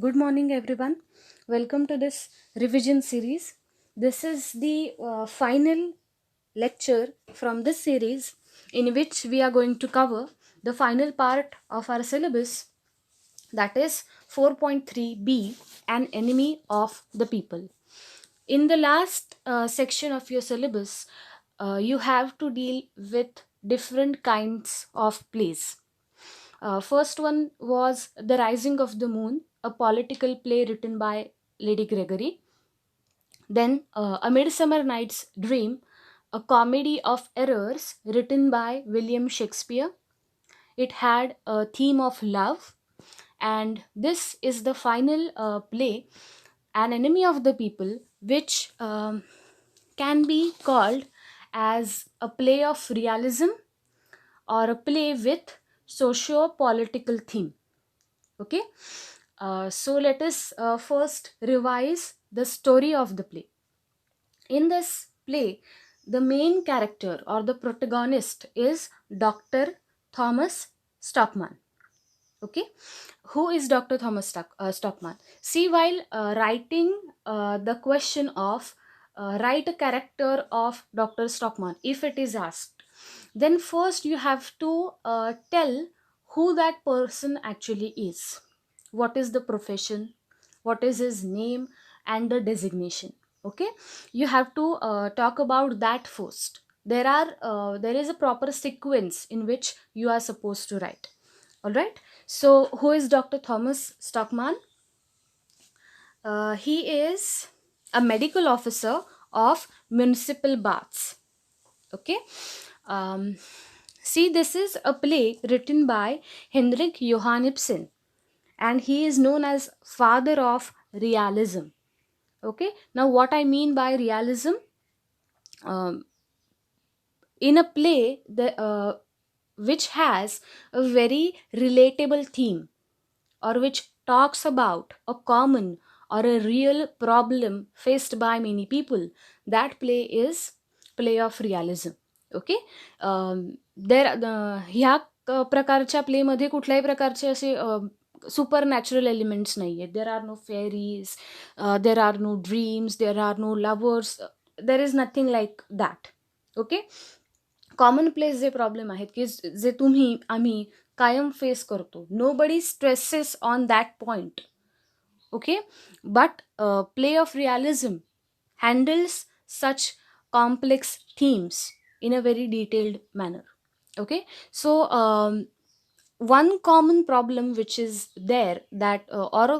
Good morning, everyone. Welcome to this revision series. This is the final lecture from this series in which we are going to cover the final part of our syllabus, that is 4.3b, an enemy of the people. In the last section of your syllabus, you have to deal with different kinds of plays. First one was The Rising of the Moon, a political play written by Lady Gregory. Then A Midsummer Night's Dream, a comedy of errors written by William Shakespeare. It had a theme of love, and this is the final play, An Enemy of the People, which can be called as a play of realism or a play with socio-political theme. Okay, so let us first revise the story of the play. In this play, the main character or the protagonist is Dr. Thomas Stockman. Okay, who is Dr. Thomas Stockman? See, while writing the question of write a character of Dr. Stockman, if it is asked, then first you have to tell who that person actually is. What is the profession? What is his name and the designation? Okay, you have to talk about that first. There is a proper sequence in which you are supposed to write. All right. So, who is Dr. Thomas Stockman? He is a medical officer of municipal baths. Okay. Um, See, this is a play written by Henrik Johan Ibsen, and he is known as father of realism. Okay. Now, what I mean by realism? Um, in a play, which has a very relatable theme, or which talks about a common or a real problem faced by many people, that play is play of realism. Okay. ह्या प्रकारच्या प्लेमध्ये कुठल्याही प्रकारचे असे super natural elements नाही आहेत. There are no fairies, there are no dreams, there are no lovers, there is nothing like that. Okay. Common place जे problem आहेत की जे आम्ही कायम फेस करतो, nobody stresses on that point. Okay. But play of realism handles such complex themes in a very detailed manner. Okay. So one common problem which is there, that or a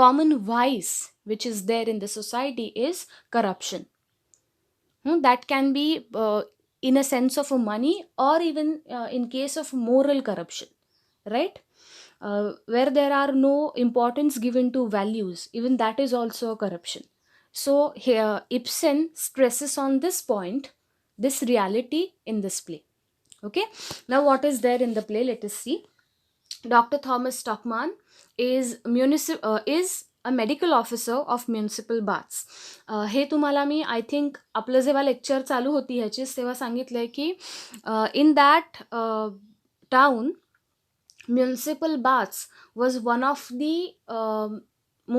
common vice which is there in the society, is corruption. That can be in a sense of a money, or even in case of moral corruption, right? Where there are no importance given to values, even that is also a corruption. So here Ibsen stresses on this point, this reality in this play. Okay. Now, what is there in the play? Let us see. Dr. Thomas Stockman is a medical officer of municipal baths. हे तुम्हाला मी I think आपलं जेव्हा lecture चालू होती ह्याचीच तेव्हा सांगितलंय की इन that town municipal baths was one of the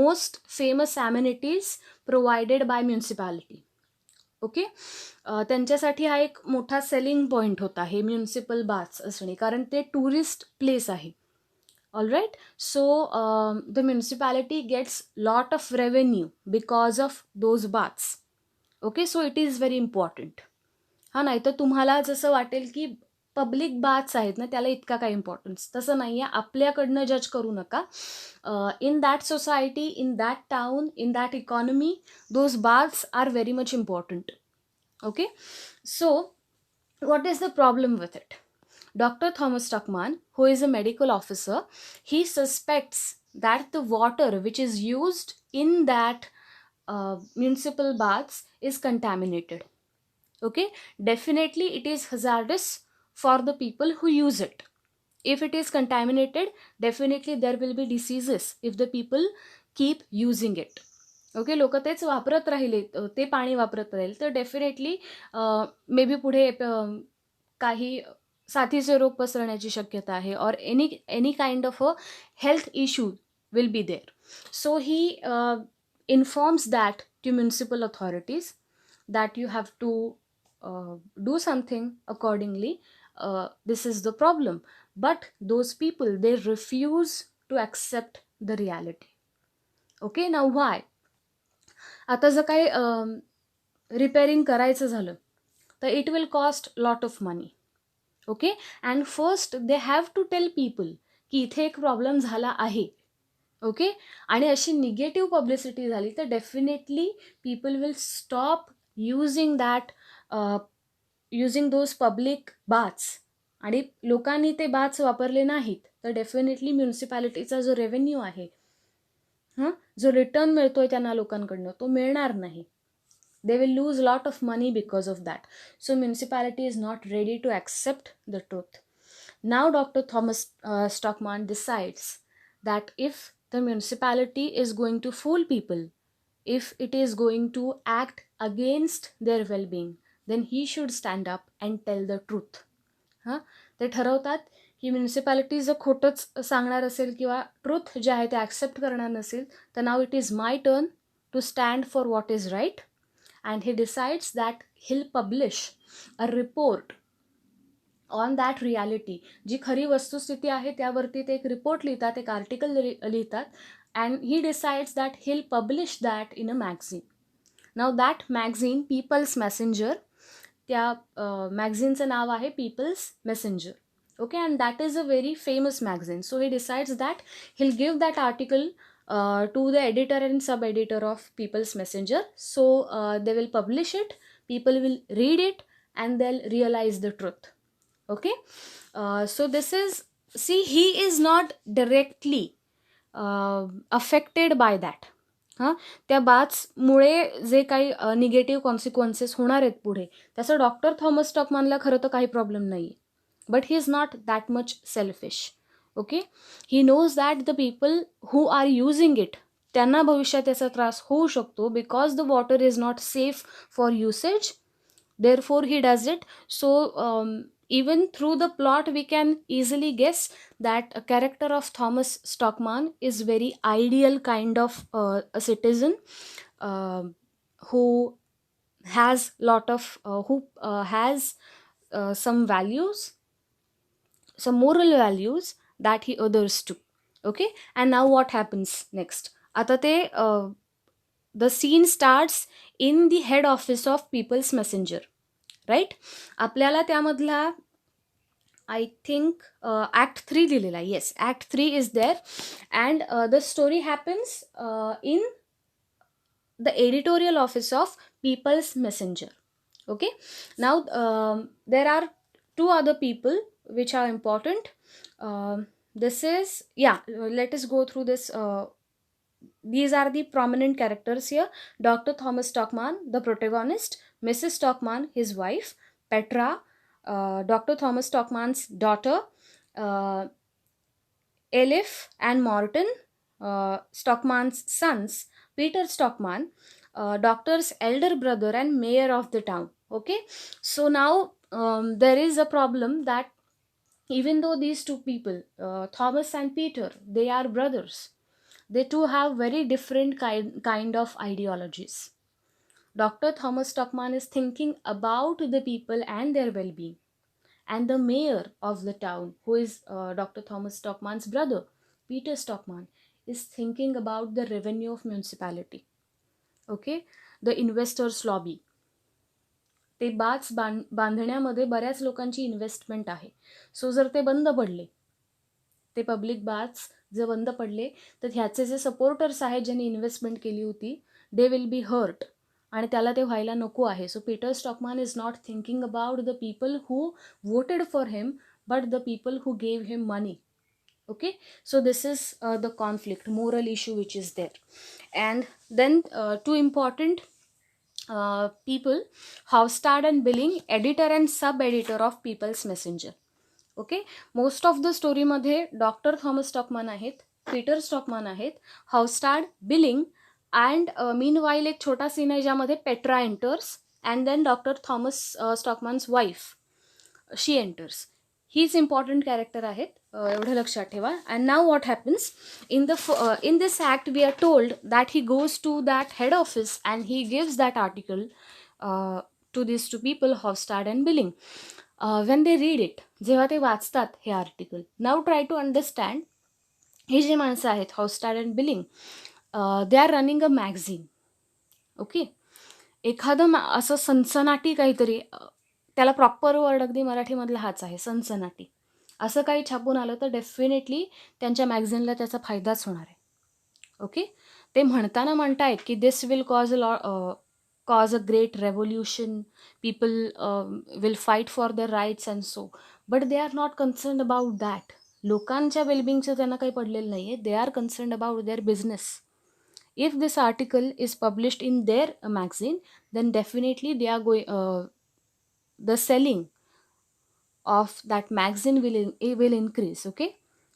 most famous amenities provided by municipality. Okay. त्यांच्यासाठी हा एक मोठा सेलिंग पॉईंट होता हे म्युनिसिपल बाथ्स असणे, कारण ते टुरिस्ट प्लेस आहे. All right. So the municipality gets lot of revenue because of those baths. Okay. So it is very important. हा, नाही तर तुम्हाला जसं वाटेल की पब्लिक बाथ्स आहेत ना त्याला इतका काय इम्पॉर्टन्स, तसं नाही आहे. आपल्याकडनं जज करू नका. In that society, in that town, in that economy, those baths are very much important. Okay. So what is the problem with it? Dr. Thomas Stockman, who is a medical officer, he suspects that the water which is used in that municipal baths is contaminated. Okay. Definitely it is hazardous for the people who use it. If it is contaminated, definitely there will be diseases if the people keep using it. Okay. लोक तेच वापरत राहिले, ते पाणी वापरत राहील, तर definitely may be पुढे काही साथीचे रोग पसरण्याची शक्यता आहे, और any kind of a health issue will be there. So he informs that to municipal authorities that you have to do something accordingly. This is the problem. But those people, they refuse to accept the reality. Okay, now why? आता जर काही repairing करायचं झालं तर it will cost lot of money. Okay, and first they have to tell people की इथे एक problem झाला आहे. ओके, आणि अशी निगेटिव्ह पब्लिसिटी झाली तर definitely people will stop using that, using those public baths. आणि लोकांनी ते बाथ्स वापरले नाहीत तर डेफिनेटली म्युन्सिपॅलिटीचा जो रेव्हेन्यू आहे, जो रिटर्न मिळतोय त्यांना लोकांकडनं, तो मिळणार नाही. They will lose a lot of money because of that. So municipality is not ready to accept the truth. Now Dr. Thomas Stockmann decides that if the municipality is going to fool people, if it is going to act against their well-being, then he should stand up and tell the truth. ते ठरवतात की municipality जर खोटंच सांगणार असेल किंवा truth जे आहे ते accept करणार नसेल तर नाव it is my turn to stand for what is right. And he decides that he'll publish a report on that reality. जी खरी वस्तुस्थिती आहे त्यावरती ते एक रिपोर्ट लिहितात, एक आर्टिकल लिहितात, and he decides that he'll publish that in a magazine. Now that magazine, People's Messenger, त्या मॅगझिनचं नाव आहे People's Messenger. Okay, and that is a very famous magazine. So he decides that he'll give that article to the editor and sub-editor of People's Messenger. So they will publish it, people will read it, and they'll realize the truth. Okay, so this is, see, he is not directly affected by that. त्या बाथ्समुळे जे काही negative consequences होणार आहेत पुढे, त्याचं doctor Thomas स्टॉकमॅनला खरं तर काही problem नाही. But he is not that much selfish. Okay, he knows that the people who are using it, त्यांना भविष्यात याचा त्रास होऊ शकतो because the water is not safe for usage. Therefore he does it. So even through the plot we can easily guess that a character of Thomas Stockmann is very ideal kind of a citizen who has some values, some moral values that he others to. Okay, and now what happens next? आता ते the scene starts in the head office of People's Messenger, right? आपल्याला त्यामधला I think act 3 दिलेला आहे. Yes, act 3 is there and the story happens in the editorial office of People's Messenger. Okay, नाव there are 2 other people which are important. This is, let us go through this. These are the prominent characters here. Dr. Thomas Stockmann, the protagonist, Mrs. Stockmann, his wife, Petra, Dr. Thomas Stockmann's daughter, Elif and Morton, Stockmann's sons, Peter Stockmann, doctor's elder brother and mayor of the town. Okay, so now there is a problem that even though these 2 people, Thomas and Peter, they are brothers, they too have very different kind of ideologies. Dr. Thomas Stockmann is thinking about the people and their well-being. And the mayor of the town, who is Dr. Thomas Stockmann's brother, Peter Stockmann, is thinking about the revenue of municipality. Okay, the investors lobby. ते baths बांधण्यामध्ये बऱ्याच लोकांची investment आहे. सो जर ते बंद पडले, ते public baths जर बंद पडले तर ह्याचे जे सपोर्टर्स आहेत ज्यांनी इन्व्हेस्टमेंट केली होती, दे विल बी हर्ट, आणि त्याला ते व्हायला नको आहे. So Peter Stockmann is not thinking about the people who voted for him but the people who gave him money. Okay, so this is the conflict, moral issue which is there. And then 2 important people, Hofstad and Billing, editor and sub-editor of People's Messenger. Okay, most of the story मध्ये doctor Thomas स्टॉकमॅन आहेत, Peter स्टॉकमॅन आहेत, हाउस्टाड, billing, and meanwhile एक छोटा scene आहे ज्यामध्ये Petra enters and then doctor Thomas Stockmann's wife, she enters. हीच important character आहेत, एवढं लक्षात ठेवा. And now what happens in this act we are told that he goes to that head office and he gives that article to these two people, Hofstad and Billing. When they read it, जेव्हा ते वाचतात हे article, now try to understand. हे जे माणसं आहेत Hovstad and Billing, they are running a magazine. Okay, एखादं असं सनसनाटी काहीतरी, त्याला प्रॉपर वर्ड अगदी मराठीमधला हाच आहे, सनसनाटी, असं काही छापून आलं तर डेफिनेटली त्यांच्या मॅगझिनला त्याचा फायदाच होणार आहे. ओके, ते म्हणतायत की this will cause a great revolution, people will fight for their rights and so, but they are not concerned about that. लोकांच्या वेलबिंगचं त्यांना काही पडलेलं नाही आहे. They are concerned about their business. If this article is published in their magazine, then definitely they are going, the selling of that magazine will increase. Okay,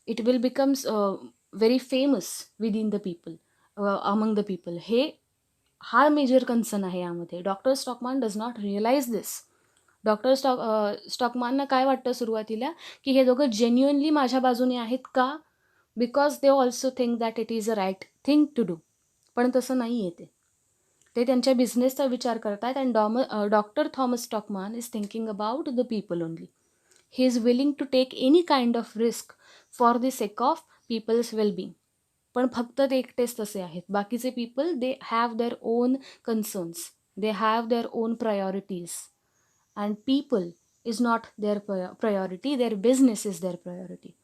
it will becomes very famous within the people, among the people. हा major concern आहे यामध्ये. Doctor Stockmann does not realise this. स्टॉकमॅनना काय वाटतं सुरुवातीला, की हे दोघं genuinely माझ्या बाजूने आहेत का, because they also think that it is a right thing to do. पण तसं नाही आहे. ते त्यांच्या बिझनेसचा विचार करतात. And doctor Thomas स्टॉकमॅन is thinking about the people only. He is willing to take any kind of risk for the sake of people's wellbeing. पण फक्त ते एकटेच तसे आहेत. बाकीचे people, they have their own concerns, they have their own priorities, and people is not their priority, their business is their priority.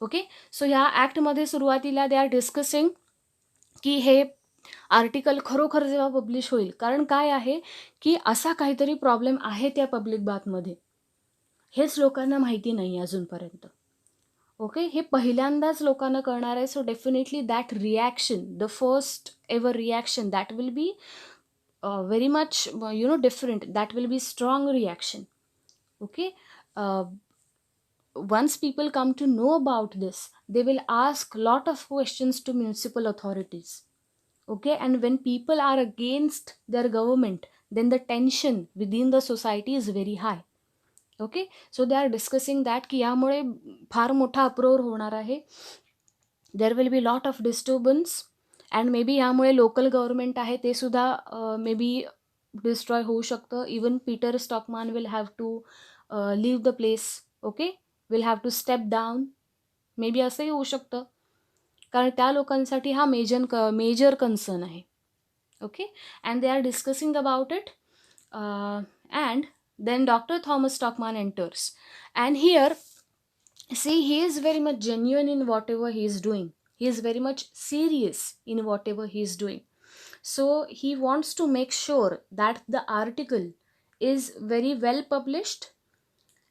Okay, so ह्या ॲक्टमध्ये सुरुवातीला दे आर डिस्कसिंग की हे आर्टिकल खरोखर जेव्हा पब्लिश होईल, कारण काय आहे की असा काहीतरी प्रॉब्लेम आहे त्या पब्लिक बातमध्ये, हेच लोकांना माहिती नाही अजूनपर्यंत. ओके, हे पहिल्यांदाच लोकांना कळणार आहे. So definitely that reaction, the first ever reaction, that will be very much different. That will be strong reaction. Okay, once people come to know about this, they will ask lot of questions to municipal authorities. Okay, and when people are against their government, then the tension within the society is very high. Okay, so they are discussing that की यामुळे फार मोठा uproar होणार आहे. There will be lot of disturbance, and maybe यामुळे local government आहे ते सुद्धा maybe destroy होऊ शकतं. Even Peter Stockmann will have to leave the place. Okay, will have to step down. Maybe असंही होऊ शकतं, कारण त्या लोकांसाठी हा मेजर कन्सर्न आहे. Okay, and they are discussing about it. And then Dr. Thomas Stockmann enters, and here, see, he is very much genuine in whatever he is doing. He is very much serious in whatever he is doing. So he wants to make sure that the article is very well published,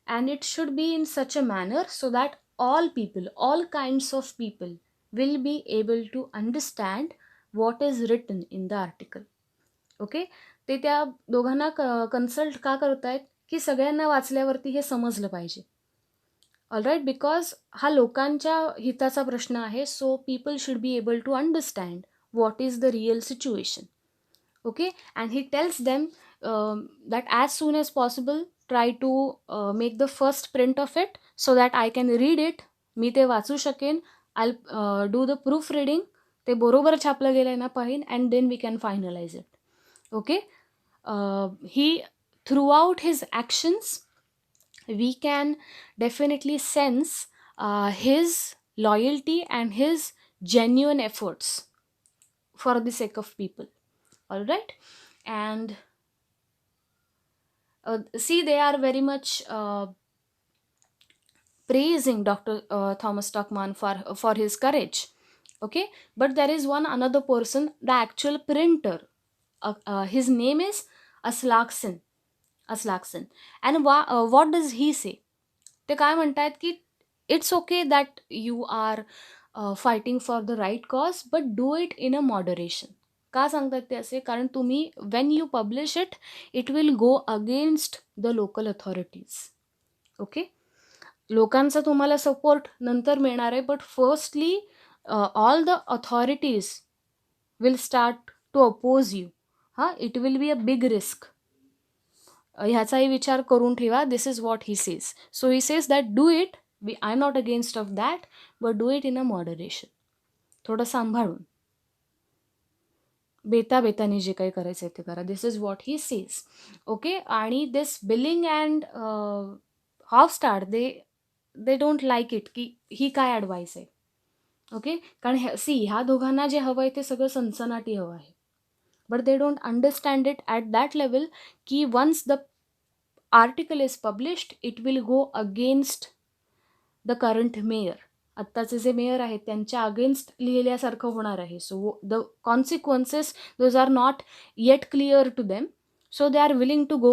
and it should be in such a manner so that all people, all kinds of people will be able to understand what is written in the article. Okay, ते त्या दोघांना consult का करतायत, की सगळ्यांना वाचल्यावरती हे समजलं पाहिजे. All right, because हा लोकांच्या हिताचा प्रश्न आहे. So people should be able to understand what is the real situation. Okay, and he tells them that as soon as possible try to make the first print of it so that I can read it. मी ते वाचू शकेन. I do the proof reading. ते बरोबर छापलं गेलं आहे ना पाहीन, and then we can finalise it. Okay, he, throughout his actions, we can definitely sense his loyalty and his genuine efforts for the sake of people. All right, and see, they are very much praising Dr. Thomas Stockmann for his courage. Okay, but there is one another person, the actual printer. His name is Aslaksen. And what does he say? ते काय म्हणतायत की it's okay that you are fighting for the right cause, but do it in a moderation. का सांगतात ते असे? कारण तुम्ही when you publish it, it will go against the local authorities. Okay, लोकांचा तुम्हाला सपोर्ट नंतर मिळणार आहे, but firstly all the authorities will start to oppose you. It will be a big risk. ह्याचाही विचार करून ठेवा. This is what he says. So he says that do it, I am not against of that, but do it in a moderation. थोडं सांभाळून, बेताबेताने जे काही करायचं आहे ते करा. This is what he says. Okay. आणि this Billing and Hovstad they don't like it, की ही काय ॲडवाईस आहे. ओके. कारण ह्या दोघांना जे हवं आहे ते सगळं सनसनाटी हवं आहे. But they don't understand it at that level की once the article is published it will go against the current mayor. आत्ताचे जे मेयर आहेत त्यांच्या अगेन्स्ट लिहिल्यासारखं होणार आहे. So the consequences those are not yet clear to them. So they are willing to go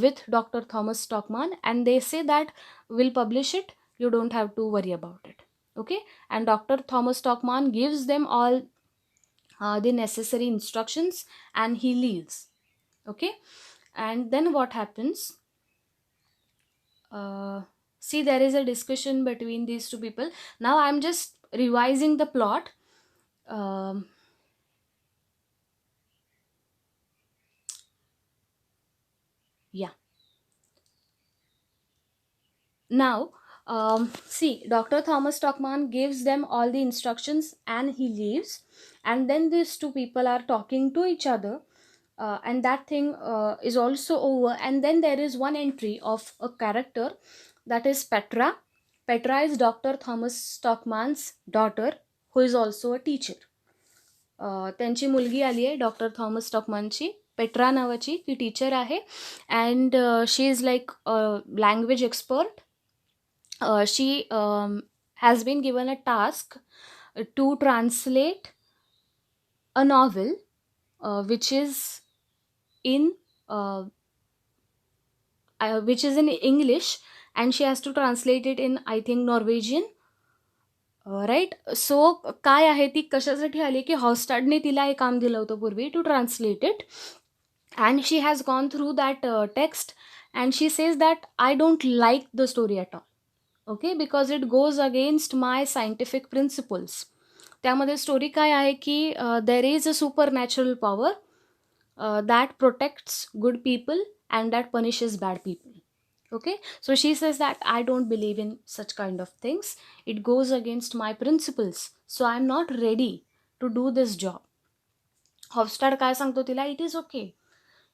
with Dr. Thomas Stockmann, and they say that we'll publish it, you don't have to worry about it. Okay. And Dr. Thomas Stockmann gives them all the necessary instructions and he leaves. Okay. And then what happens? See, there is a discussion between these two people. Now I'm just revising the plot. Yeah. Now, see, Dr. Thomas Stockmann gives them all the instructions and he leaves. And then these two people are talking to each other. And that thing is also over. And then there is one entry of a character that is Petra. Petra is Dr. Thomas Stockmann's daughter, who is also a teacher. त्यांची मुलगी आली आहे doctor Thomas स्टॉकमनची, Petra नावाची. ती teacher आहे and she is like language expert. She has been given a task to translate a novel which is in English, and she has to translate it in, I think, Norwegian. Right. So काय आहे, ती कशासाठी आली की हॉस्टाडने तिला हे काम दिलं होतं पूर्वी to translate it. And she has gone through that text and she says that I don't like the story at all. Okay. Because it goes against my scientific principles. त्यामध्ये स्टोरी काय आहे की there is a super natural power that protects good people and that punishes bad people. Okay. So she says that I don't believe in such kind of things. It goes against my principles. So I'm not ready to do this job. हॉफस्टाड काय सांगतो तिला, it is okay.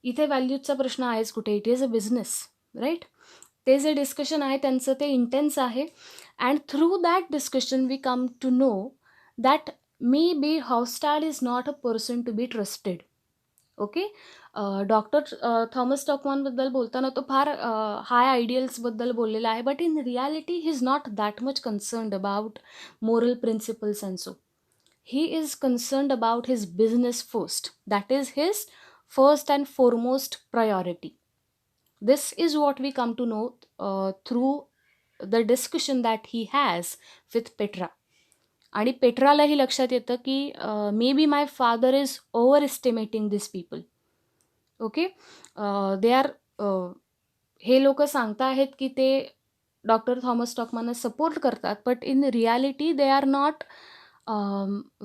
इथे व्हॅल्यूजचा प्रश्न आहेच कुठे, it is a business. Right. ते जे discussion आहे त्यांचं ते इंटेन्स आहे. And through that discussion we come to know that maybe Hovstad is not a person to be trusted. Okay. Doctor Thomas स्टॉकमॅनबद्दल बोलताना तो फार हाय आयडियल्सबद्दल बोललेला आहे, but in reality he is not that much concerned about moral principles and so. He is concerned about his business first. That is his first and foremost priority. This is what we come to know through the discussion that he has with Petra. आणि पेट्रालाही लक्षात येतं की maybe my father is overestimating this people. Okay. They are हे लोक सांगता आहेत की ते डॉक्टर थॉमस स्टॉकमॅनला सपोर्ट करतात, but in reality they are not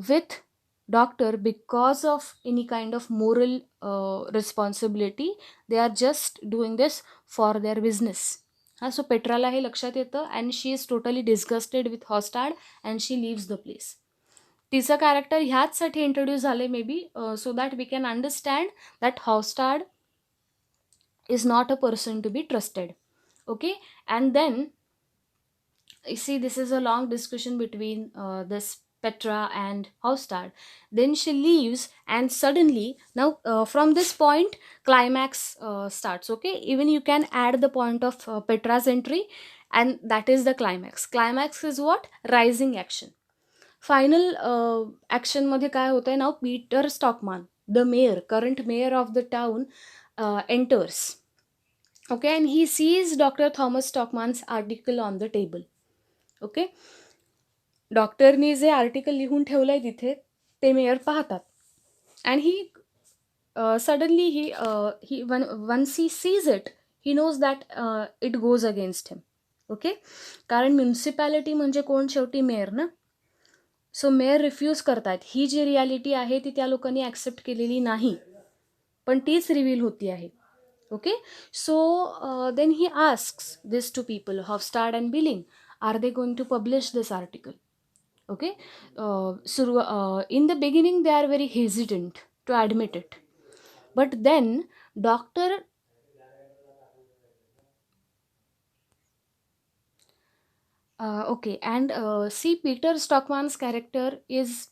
with doctor because of any kind of moral responsibility. They are just doing this for there business. हां. So पेट्राला हे लक्षात येतं and she is totally disgusted with Hovstad and she leaves the place. तिचं character ह्याचसाठी introduce झाले maybe so that we can understand that Hovstad is not a person to be trusted. Okay. And then see this is a long discussion between this Petra and Hofstad. Then she leaves and suddenly, now from this point climax starts. Okay. Even you can add the point of Petra's entry and that is the climax. Climax is what? Rising action. Final action मध्ये काय होतंय, now Peter Stockmann, the mayor, current mayor of the town, enters. Okay. And he sees Dr. Thomas Stockmann's article on the table. Okay. डॉक्टरनी जे article लिहून ठेवलं आहे तिथे ते mayor पाहतात. And he suddenly he once he sees it he knows that it goes against him. Okay. कारण municipality म्हणजे कोण, शेवटी मेयर ना. सो मेयर रिफ्यूज करतात. ही जी रियालिटी आहे ती त्या लोकांनी ॲक्सेप्ट केलेली नाही, पण तीच रिव्हील होती आहे. Okay, so then he asks this to people, Hofstad and Billing, are they going to publish this article? Okay, in the beginning they are very hesitant to admit it, but then Dr. Okay, and see, Peter Stockman's character is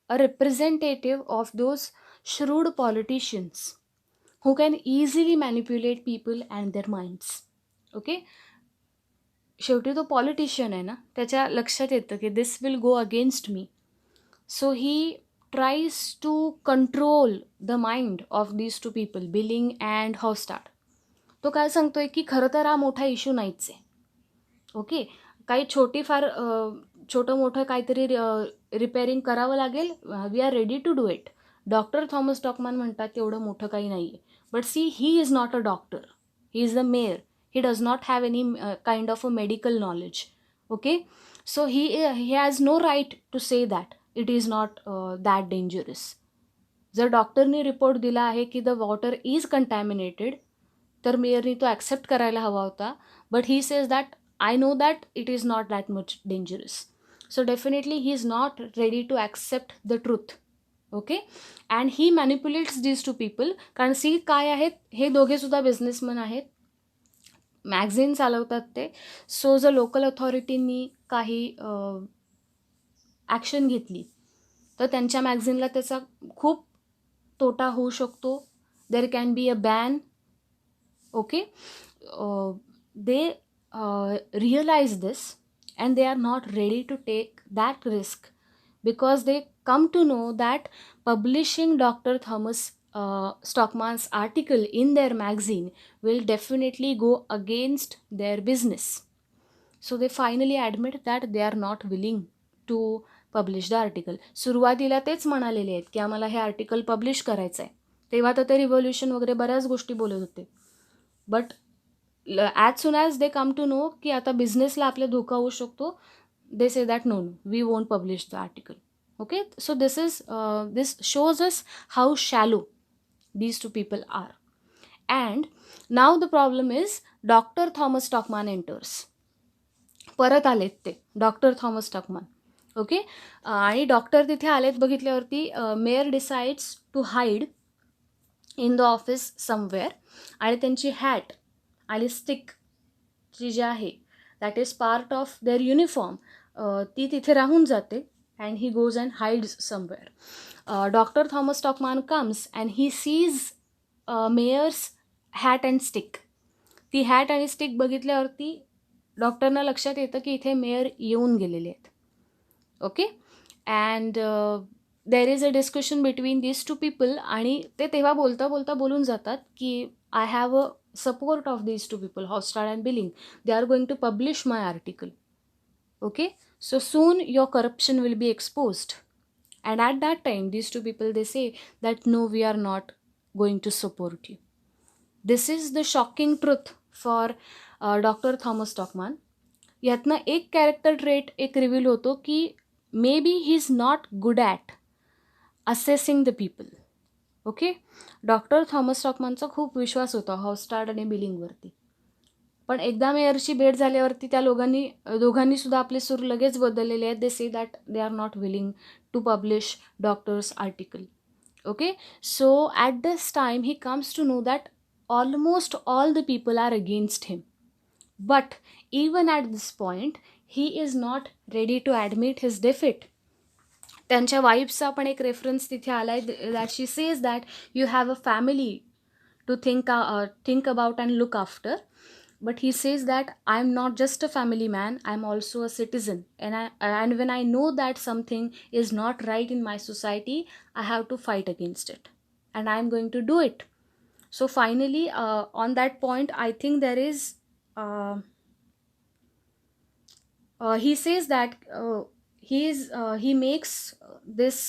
a representative of those shrewd politicians who can easily manipulate people and their minds. Okay, शेवटी तो politician आहे ना, त्याच्या लक्षात येतं की this will go against me. So he tries to control the mind of these two people, Billing and Hovstad. तो काय सांगतोय की खरं तर हा मोठा इश्यू नाहीच आहे. ओके, काही छोटीफार छोटं मोठं काहीतरी रिपेअरिंग करावं लागेल, we are ready to do it. Doctor Thomas Stockmann म्हणतात एवढं मोठं काही नाही आहे. But see, he is not a doctor, he is the mayor. He does not have any kind of a medical knowledge. Okay, so he has no right to say that it is not that dangerous. जर डॉक्टरनी report दिला आहे की the water is contaminated, तर मेयरनी तो accept करायला हवा होता. But he says that I know that it is not that much dangerous. So definitely he is not ready to accept the truth. Okay, and he manipulates these two people. कारण see काय आहेत, हे दोघेसुद्धा businessman आहेत, magazine चालवतात ते. सो जर local अथॉरिटींनी काही action घेतली तर त्यांच्या मॅगझिनला त्याचा खूप तोटा होऊ शकतो. There can be a ban. Okay, they realise this and they are not ready to take that risk, because they come to know that publishing Dr. Thomas Stockman's article in their magazine will definitely go against their business. So they finally admit that they are not willing to publish the article. सुरुवातीला तेच म्हणालेले आहेत की आम्हाला हे article publish करायचं आहे. तेव्हा तर ते रिव्होल्युशन वगैरे बऱ्याच गोष्टी बोलत होते. But as soon as they come to know की आता बिझनेसला आपल्या धोका होऊ शकतो, they say that no, we won't publish the article. Okay, so this shows us how shallow these two people are. And now the problem is Dr. Thomas Stockman enters. परत आलेत ते doctor Thomas Stockmann. Okay, आणि doctor तिथे आलेत बघितल्यावरती mayor decides to hide in the office somewhere. आणि त्यांची hat आणि स्टिक जी जी आहे, that is part of their uniform, ती तिथे राहून जाते. And he goes and hides somewhere. Doctor Thomas Stockmann comes and he sees mayor's hat and stick. ती हॅट आणि स्टिक बघितल्यावरती डॉक्टरना लक्षात येतं की इथे मेयर येऊन गेलेले आहेत. Okay, and there is a discussion between these two people. आणि ते तेव्हा बोलता बोलता बोलून जातात की I have a support of these two people, Hofstad and Billing. They are going to publish my article. Okay, so soon your corruption will be exposed. And at that time these two people, they say that no, we are not going to support you. This is the shocking truth for Dr. Thomas Stockman. यातनं एक character trait एक reveal होतो की maybe he is not good at assessing the people. Okay, doctor Thomas टॉकमॅनचा खूप विश्वास होता हॉस्टार्ड आणि बिलिंगवरती. पण एकदा मेयरची भेट झाल्यावरती त्या दोघांनी सुद्धा आपले सूर लगेच बदललेले आहेत. They say that they are not willing to publish doctor's article. Okay, so at this time he comes to know that almost all the people are against him. But even at this point he is not ready to admit his defeat. त्यांच्या वाईफचा पण एक reference तिथे आला आहे, that she says that you have a family to think about and look after. But he says that I am not just a family man, I am also a citizen. And when I know that something is not right in my society, I have to fight against it. And I am going to do it. So finally, on that point, I think there is, he says that he makes this,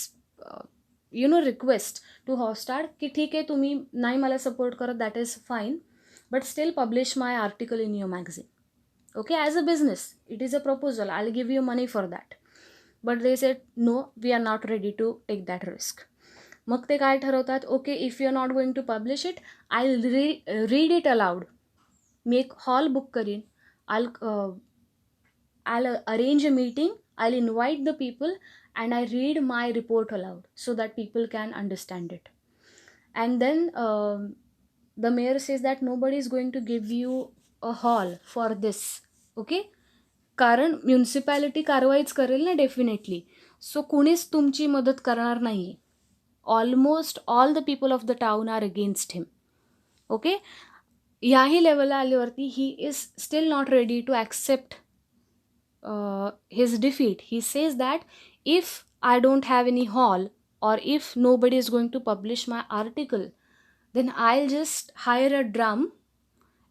request to Hofstad की ठीक आहे, तुम्ही नाही मला support करत, that is fine. But still publish my article in your magazine. Okay, as a business, it is a proposal. I'll give you money for that. But they said, no, we are not ready to take that risk. मग ते काय ठरवतात, okay if you are not going to publish it, I read it aloud. मी एक hall book करीन, I I'll arrange a meeting, I'll invite the people, and I read my report aloud so that people can understand it. And then the mayor says that nobody is going to give you a hall for this. Okay? कारण municipality कारवाईच करेल ना definitely. So कुणीच तुमची मदत करणार नाही. Almost all the people of the town are against him. Okay, याही लेवलला आल्यावरती he is still not ready to accept his defeat. He says that if I don't have any hall, or if nobody is going to publish my article, then I'll just hire a drum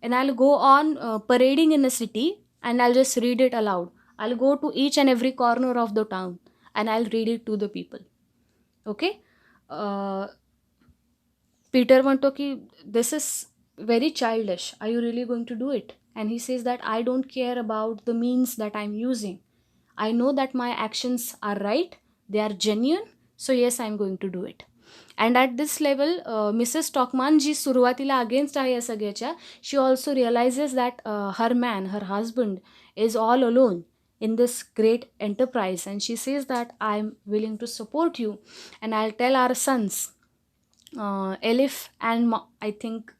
and I'll go on parading in a city, and I'll just read it aloud. I'll go to each and every corner of the town and I'll read it to the people. Okay? Peter म्हणतो की this is very childish. Are you really going to do it? And he says that I don't care about the means that I'm using. I know that my actions are right, they are genuine, so yes, I'm going to do it. And at this level, Mrs. Stockman, जी सुरुवातीला against आहे या सगळ्याच्या, she also realizes that her man, her husband, is all alone in this great enterprise, and she says that I'm willing to support you, and I'll tell our sons, Elif and I think,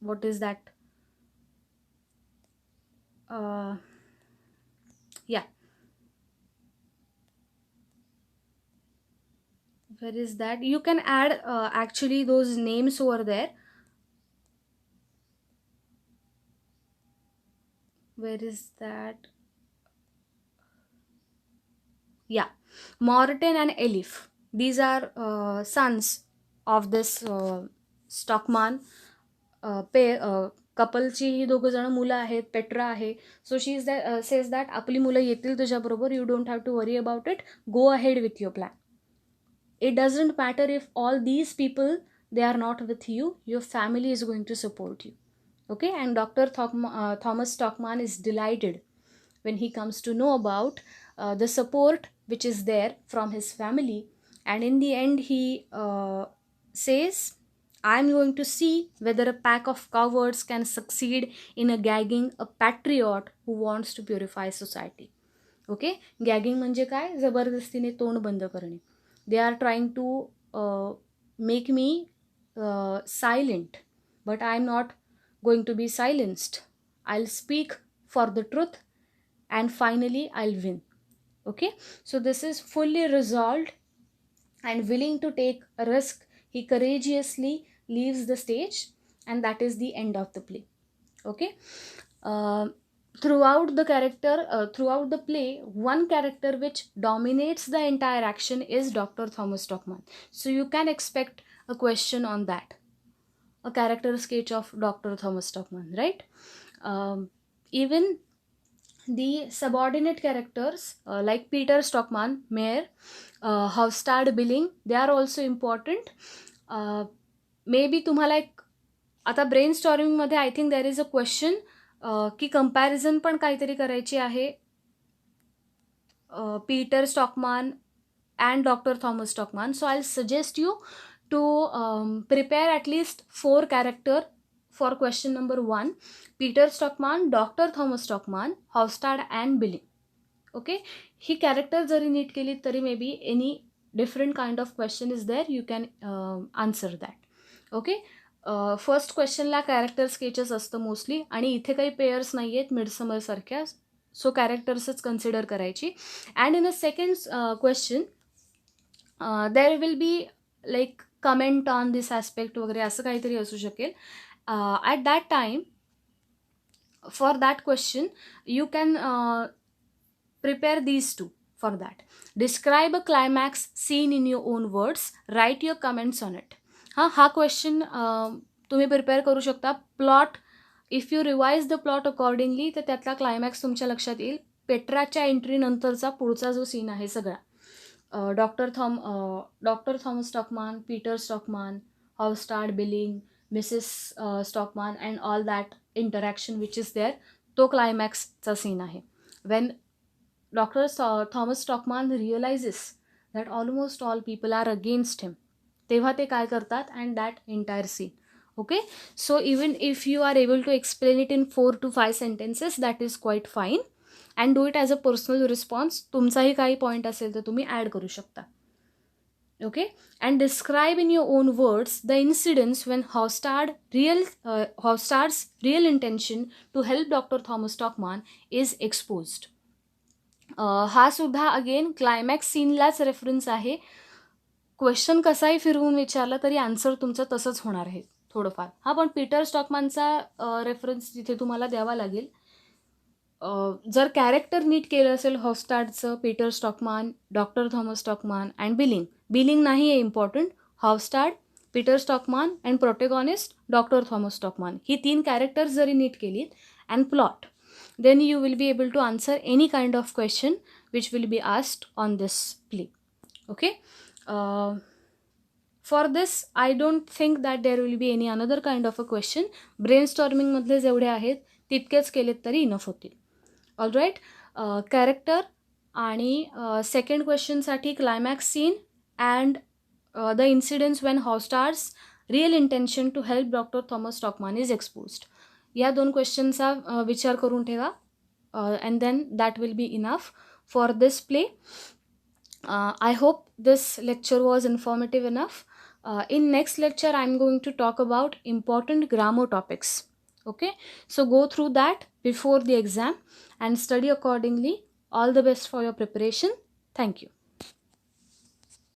what is that? Yeah. Where is that? You can add actually those names over there. Where is that? Yeah, Morton and Elif. These are sons of this Stockman pair. कपलची ही दोघं जण मुलं आहेत, Petra आहे. So she is says that आपली मुलं येतील तुझ्याबरोबर, you don't have to worry about it, go ahead with your plan. It doesn't matter if all these people, they are not with you, your family is going to support you. Okay? And Dr. Thomas Stockman is delighted when he comes to know about the support which is there from his family. And in the end he says, I'm going to see whether a pack of cowards can succeed in a gagging a patriot who wants to purify society. Okay? Gagging म्हणजे काय? जबरदस्तीने तोंड बंद करणे. They are trying to make me silent, but I'm not going to be silenced. I'll speak for the truth, and finally I'll win. Okay? So this is fully resolved and willing to take a risk. He courageously leaves the stage, and that is the end of the play. Okay? Throughout the play, one character which dominates the entire action is Dr. Thomas Stockman. So you can expect a question on that, a character sketch of Dr. Thomas Stockman, right? Even the subordinate characters like Peter Stockman, Mayor, Hofstad Billing, they are also important. Maybe तुम्हाला एक आता brain स्टॉर्मिंगमध्ये I think there is a question की comparison पण काहीतरी करायची आहे Peter Stockman and doctor Thomas Stockman. So I suggest you to prepare at least 4 character for question number 1. Peter Stockman, Dr. Thomas Stockman, Hofstad and Billing. Okay? ही character जरी नीट केली तरी maybe any different kind of question is there, you can answer that. Okay? First क्वेश्चनला character sketches असतं mostly, आणि इथे काही पेयर्स नाही आहेत मिडसमरसारख्या, सो कॅरेक्टर्सच कन्सिडर करायची. And in a second question there will be like comment on this aspect वगैरे असं काहीतरी असू शकेल. At that time for that question you can prepare these two for that. Describe a climax scene in your own words. Write your comments on it. हा question तुम्ही prepare करू शकता. Plot, if you revise the plot accordingly, तर त्यातला climax तुमच्या लक्षात येईल. पेट्राच्या entry नंतरचा पुढचा जो सीन आहे सगळा, doctor Thomas Stockman, Peter Stockman, Hovstad, Billing, Mrs Stockman and all that interaction which is there, तो क्लायमॅक्सचा सीन आहे. When Dr. Thomas Stockman realizes that almost all people are against him. तेव्हा ते काय करतात, and that entire scene. Okay, so even if you are able to explain it in 4 to 5 sentences, that is quite fine. And do it as a personal response. तुमचाही काही point असेल तर तुम्ही add करू शकता. Okay, and describe in your own words the incidents when Hofstad's real intention to help Dr. Thomas Stockmann is exposed. हा सुद्धा again climax सीनलाच reference आहे. क्वेश्चन कसाही फिरवून विचारला तरी आन्सर तुमचं तसंच होणार आहे थोडंफार. हा, पण पीटर स्टॉकमॅनचा रेफरन्स तिथे तुम्हाला द्यावा लागेल. जर कॅरेक्टर नीट केलं असेल हॉफस्टाडचं, Peter Stockman, doctor Thomas Stockman and Billing नाही आहे important. Hovstad, Peter Stockman and protagonist doctor Thomas Stockman, ही 3 कॅरेक्टर्स जरी नीट केलीत and plot, then you will be able to answer any kind of question which will be asked on this play. Okay, for this I don't think that there will be any another kind of a question. Brainstorming मधले जेवढे आहेत तितकेच केलेत तरी enough होतील. All right, character आणि second क्वेश्चनसाठी climax scene and the incidents when Hovstad's real intention to help doctor Thomas स्टॉकमॅन is exposed. या 2 क्वेश्चनचा विचार करून ठेवा, and then that will be enough for this play. I hope this lecture was informative enough. In next lecture I am going to talk about important grammar topics. Okay, so go through that before the exam and study accordingly. All the best for your preparation. Thank you.